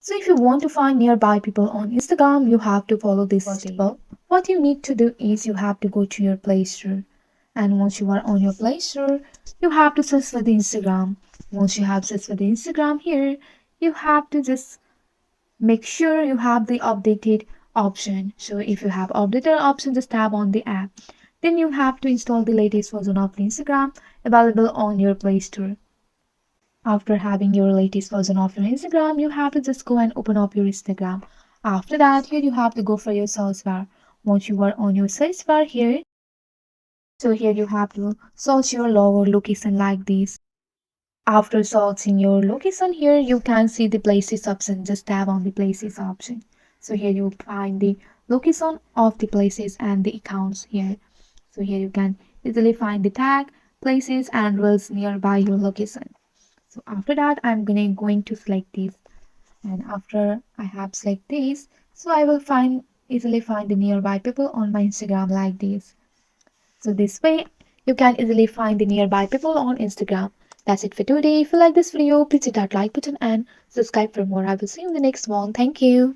So if you want to find nearby people on Instagram, you have to follow this step. What you need to do is you have to go to your Play Store. And once you are on your Play Store, you have to search for the Instagram. Once you have searched for the Instagram here, you have to just make sure you have the updated option. So if you have updated option, just tap on the app. Then you have to install the latest version of Instagram available on your Play Store. After having your latest version of your Instagram, you have to just go and open up your Instagram. After that, here you have to go for your search bar. Once you are on your search bar here, so here you have to search your logo location like this. After searching your location here, you can see the places option. Just tap on the places option. So here you find the location of the places and the accounts here. So here you can easily find the tag, places and rules nearby your location. So after that, I'm going to select this. And after I have select this, so I will easily find the nearby people on my Instagram like this. So this way, you can easily find the nearby people on Instagram. That's it for today. If you like this video, please hit that like button and subscribe for more. I will see you in the next one. Thank you.